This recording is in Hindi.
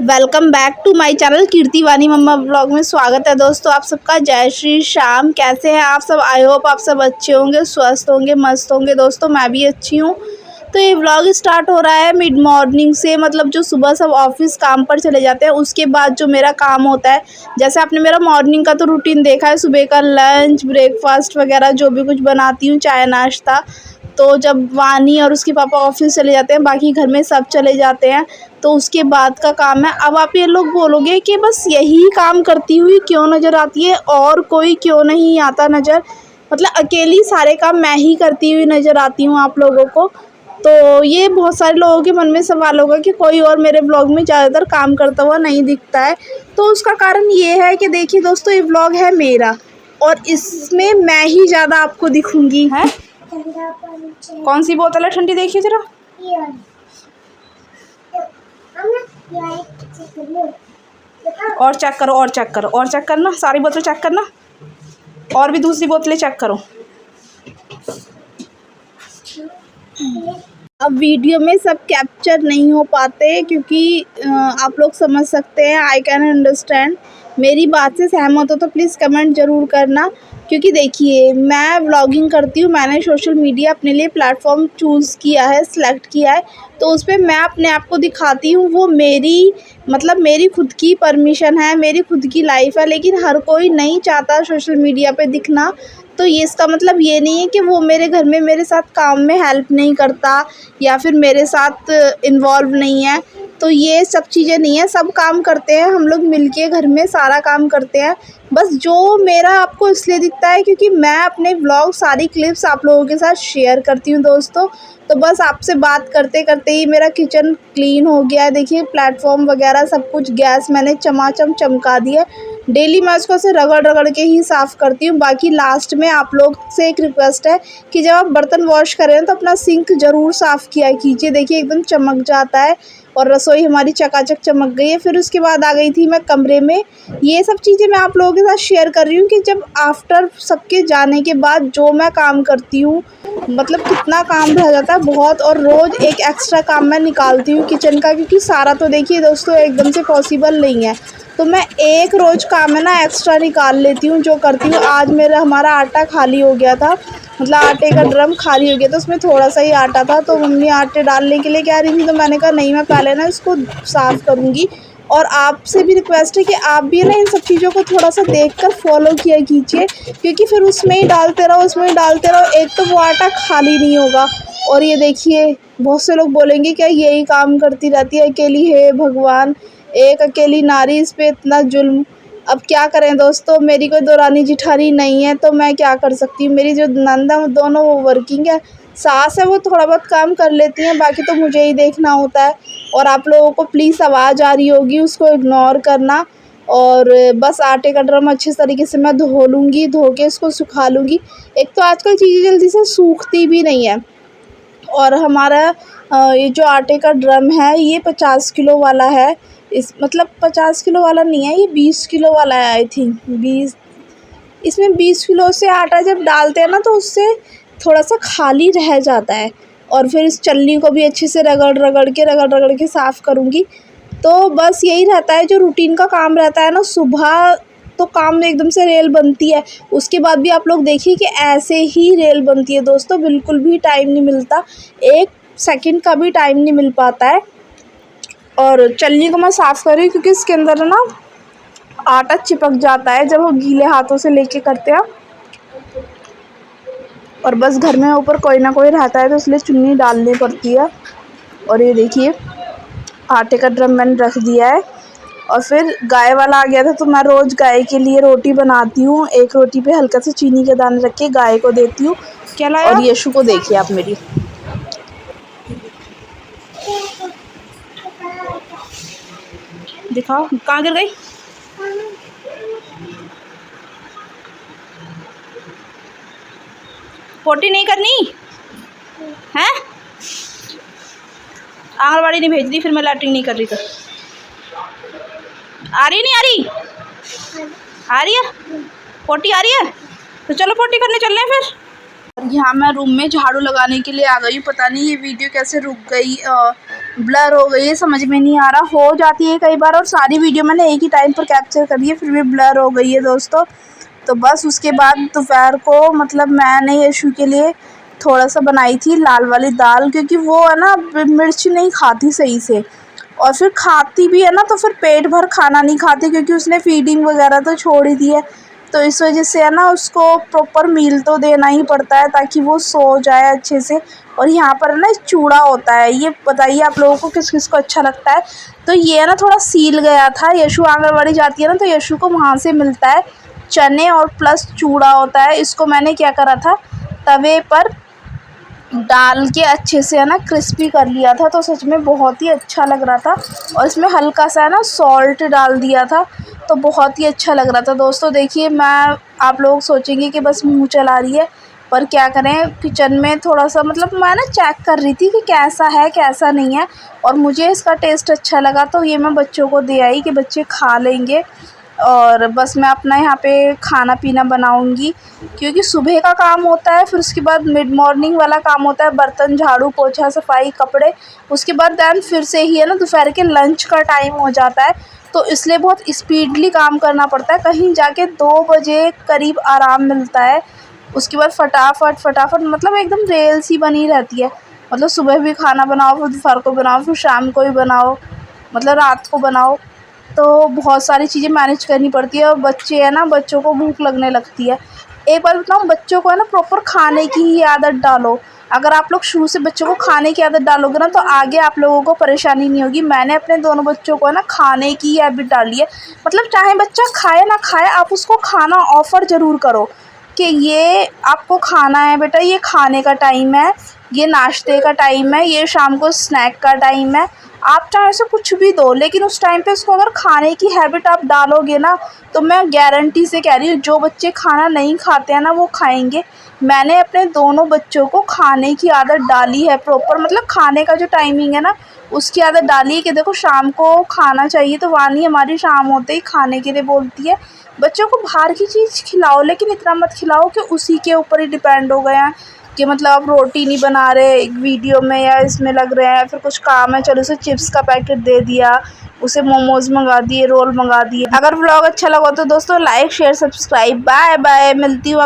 Welcome back to my channel Kirti Vani mamma blog में स्वागत है दोस्तों आप सबका। जय श्री श्याम। कैसे हैं आप सब? आई होप आप सब अच्छे होंगे, स्वस्थ होंगे, मस्त होंगे। दोस्तों मैं भी अच्छी हूँ। तो ये व्लॉग स्टार्ट हो रहा है मिड मॉर्निंग से, मतलब जो सुबह सब ऑफिस काम पर चले जाते हैं उसके बाद जो मेरा काम होता है। जैसे आपने मेरा मॉर्निंग का तो रूटीन देखा है, सुबह का लंच ब्रेकफास्ट वगैरह जो भी कुछ बनाती हूँ, चाय नाश्ता। तो जब वानी और उसके पापा ऑफिस चले जाते हैं, बाकी घर में सब चले जाते हैं, तो उसके बाद का काम है। अब आप ये लोग बोलोगे कि बस यही काम करती हुई क्यों नज़र आती है और कोई क्यों नहीं आता नज़र, मतलब अकेली सारे काम मैं ही करती हुई नज़र आती हूँ आप लोगों को। तो ये बहुत सारे लोगों के मन में सवाल होगा कि कोई और मेरे ब्लॉग में ज़्यादातर काम करता हुआ नहीं दिखता है। तो उसका कारण ये है कि देखिए दोस्तों, ये ब्लॉग है मेरा और इसमें मैं ही ज़्यादा आपको दिखूँगी। है कौन सी बोतल है ठंडी? देखिए जरा। और चेक करो, और चेक करो, और चेक करना, सारी बोतल चेक करना, और भी दूसरी बोतलें चेक करो। अब वीडियो में सब कैप्चर नहीं हो पाते क्योंकि आप लोग समझ सकते हैं, आई कैन अंडरस्टैंड। मेरी बात से सहमत हो तो प्लीज़ कमेंट ज़रूर करना। क्योंकि देखिए मैं व्लॉगिंग करती हूँ, मैंने सोशल मीडिया अपने लिए प्लेटफॉर्म चूज़ किया है, सिलेक्ट किया है, तो उस पर मैं अपने आप को दिखाती हूँ। वो मेरी मतलब मेरी खुद की परमिशन है, मेरी खुद की लाइफ है। लेकिन हर कोई नहीं चाहता सोशल मीडिया पे दिखना। तो ये इसका मतलब ये नहीं है कि वो मेरे घर में मेरे साथ काम में हेल्प नहीं करता या फिर मेरे साथ इन्वॉल्व नहीं है। तो ये सब चीज़ें नहीं है, सब काम करते हैं हम लोग मिलके, घर में सारा काम करते हैं। बस जो मेरा आपको इसलिए दिखता है क्योंकि मैं अपने व्लॉग सारी क्लिप्स आप लोगों के साथ शेयर करती हूँ दोस्तों। तो बस आपसे बात करते करते ही मेरा किचन क्लीन हो गया है। देखिए प्लेटफॉर्म वगैरह सब कुछ, गैस मैंने चमाचम चमका दिया। डेली मैं उसको से रगड़ रगड़ के ही साफ़ करती हूँ। बाकी लास्ट में आप लोग से एक रिक्वेस्ट है कि जब आप बर्तन वॉश करें तो अपना सिंक ज़रूर साफ़ किया कीजिए। देखिए एकदम चमक जाता है और रसोई हमारी चकाचक चमक गई है। फिर उसके बाद आ गई थी मैं कमरे में। ये सब चीज़ें मैं आप लोगों के साथ शेयर कर रही हूँ कि जब आफ्टर सबके जाने के बाद जो मैं काम करती हूँ, मतलब कितना काम रह जाता है बहुत। और रोज़ एक एक्स्ट्रा काम मैं निकालती हूँ किचन का, क्योंकि सारा तो देखिए दोस्तों एकदम से पॉसिबल नहीं है। तो मैं एक रोज़ काम है ना एक्स्ट्रा निकाल लेती हूँ जो करती हूँ। आज हमारा आटा खाली हो गया था, मतलब आटे का ड्रम खाली हो गया था, उसमें थोड़ा सा ही आटा था। तो मम्मी आटे डालने के लिए कह रही थी, तो मैंने कहा नहीं, मैं पहले ना इसको साफ़ करूँगी। और आपसे भी रिक्वेस्ट है कि आप भी ना इन सब चीज़ों को थोड़ा सा देखकर फॉलो किया कीजिए, क्योंकि फिर उसमें ही डालते रहो, उसमें ही डालते रहो, एक तो वो आटा खाली नहीं होगा। और ये देखिए बहुत से लोग बोलेंगे क्या यही काम करती रहती है अकेली, है भगवान, एक अकेली नारी, इस पे इतना जुल्म। अब क्या करें दोस्तों, मेरी कोई दौरानी जिठानी नहीं है तो मैं क्या कर सकती हूँ। मेरी जो नंद है दोनों वो वर्किंग है, सास है वो थोड़ा बहुत काम कर लेती हैं, बाकी तो मुझे ही देखना होता है। और आप लोगों को प्लीज़ आवाज़ आ रही होगी, उसको इग्नोर करना। और बस आटे का ड्रम अच्छे तरीके से मैं धो लूँगी, धो के इसको सुखा लूँगी। एक तो आजकल चीज़ें जल्दी से सूखती भी नहीं है। और हमारा ये जो आटे का ड्रम है ये 50 किलो वाला है। इस मतलब 50 किलो वाला नहीं है, ये 20 किलो वाला है आई थिंक। 20, इसमें 20 किलो से आटा जब डालते हैं ना तो उससे थोड़ा सा खाली रह जाता है। और फिर इस चलनी को भी अच्छे से रगड़ के साफ़ करूँगी। तो बस यही रहता है जो रूटीन का काम रहता है ना। सुबह तो काम में एकदम से रेल बनती है, उसके बाद भी आप लोग देखिए कि ऐसे ही रेल बनती है दोस्तों, बिल्कुल भी टाइम नहीं मिलता, एक सेकंड का भी टाइम नहीं मिल पाता है। और चलनी को मैं साफ़ कर रही हूँ क्योंकि इसके अंदर ना आटा चिपक जाता है जब वो गीले हाथों से लेके करते हैं। और बस घर में ऊपर कोई ना कोई रहता है तो इसलिए चुन्नी डालनी पड़ती है। और ये देखिए आटे का ड्रम मैंने रख दिया है। और फिर गाय वाला आ गया था तो मैं रोज़ गाय के लिए रोटी बनाती हूँ। एक रोटी पे हल्का सा चीनी के दाने रख के गाय को देती हूँ। क्या लाया? और यशु को देखिए आप मेरी, दिखाओ कहाँ गिर गई। पोटी नहीं करनी है, आंगनबाड़ी नहीं भेज दी, फिर मैं लैट्रिन नहीं कर रही। तो आ रही नहीं आ रही, आ रही है पोटी, आ रही है तो चलो पोटी करने चल रहे हैं फिर। यहाँ मैं रूम में झाड़ू लगाने के लिए आ गई हूँ। पता नहीं ये वीडियो कैसे रुक गई, ब्लर हो गई है, समझ में नहीं आ रहा, हो जाती है कई बार। और सारी वीडियो मैंने एक ही टाइम पर कैप्चर करी है, फिर भी ब्लर हो गई है दोस्तों। तो बस उसके बाद दोपहर को मतलब मैंने यशु के लिए थोड़ा सा बनाई थी लाल वाली दाल, क्योंकि वो है ना मिर्च नहीं खाती सही से, और फिर खाती भी है ना तो फिर पेट भर खाना नहीं खाती, क्योंकि उसने फीडिंग वगैरह तो छोड़ ही दी है। तो इस वजह से है ना उसको प्रॉपर मील तो देना ही पड़ता है ताकि वो सो जाए अच्छे से। और यहाँ पर ना चूड़ा होता है, ये बताइए आप लोगों को किस किस को अच्छा लगता है। तो ये ना थोड़ा सील गया था, यशु आंगनवाड़ी जाती है ना तो यशु को वहाँ से मिलता है चने और प्लस चूड़ा होता है। इसको मैंने क्या करा था, तवे पर डाल के अच्छे से है ना क्रिस्पी कर लिया था, तो सच में बहुत ही अच्छा लग रहा था। और इसमें हल्का सा है ना सॉल्ट डाल दिया था, तो बहुत ही अच्छा लग रहा था दोस्तों। देखिए मैं, आप लोग सोचेंगे कि बस मुंह चला रही है, पर क्या करें, किचन में थोड़ा सा मतलब मैं ना चेक कर रही थी कि कैसा है कैसा नहीं है, और मुझे इसका टेस्ट अच्छा लगा तो ये मैं बच्चों को दे आई कि बच्चे खा लेंगे। और बस मैं अपना यहाँ पे खाना पीना बनाऊँगी, क्योंकि सुबह का काम होता है, फिर उसके बाद मिड मॉर्निंग वाला काम होता है, बर्तन झाड़ू पोछा सफाई कपड़े, उसके बाद दैन फिर से ही है ना दोपहर के लंच का टाइम हो जाता है। तो इसलिए बहुत स्पीडली काम करना पड़ता है, कहीं जाके 2 बजे करीब आराम मिलता है। उसके बाद फटाफट फटाफट मतलब एकदम रेल सी बनी रहती है, मतलब सुबह भी खाना बनाओ, फिर दोपहर को बनाओ, फिर शाम को भी बनाओ, मतलब रात को बनाओ। तो बहुत सारी चीज़ें मैनेज करनी पड़ती है, और बच्चे हैं ना, बच्चों को भूख लगने लगती है। एक बार बताऊँ, बच्चों को है ना प्रॉपर खाने की ही आदत डालो। अगर आप लोग शुरू से बच्चों को खाने की आदत डालोगे ना तो आगे आप लोगों को परेशानी नहीं होगी। मैंने अपने दोनों बच्चों को है ना खाने की हैबिट डाली है, मतलब चाहे बच्चा खाए ना खाए, आप उसको खाना ऑफ़र ज़रूर करो कि ये आपको खाना है बेटा, ये खाने का टाइम है, ये नाश्ते का टाइम है, ये शाम को स्नैक का टाइम है। आप चाहे उसे कुछ भी दो, लेकिन उस टाइम पे उसको अगर खाने की हैबिट आप डालोगे ना, तो मैं गारंटी से कह रही हूँ जो बच्चे खाना नहीं खाते हैं ना वो खाएंगे। मैंने अपने दोनों बच्चों को खाने की आदत डाली है प्रॉपर, मतलब खाने का जो टाइमिंग है ना उसकी आदत डाली है कि देखो शाम को खाना चाहिए, तो वानी हमारी शाम होते ही खाने के लिए बोलती है। बच्चों को बाहर की चीज़ खिलाओ, लेकिन इतना मत खिलाओ कि उसी के ऊपर ही डिपेंड हो गए हैं कि मतलब आप रोटी नहीं बना रहे एक वीडियो में या इसमें लग रहे हैं, फिर कुछ काम है चलो उसे चिप्स का पैकेट दे दिया, उसे मोमोज मंगा दिए, रोल मंगा दिए। अगर व्लॉग अच्छा लगा तो दोस्तों like share subscribe, bye bye, मिलती हूँ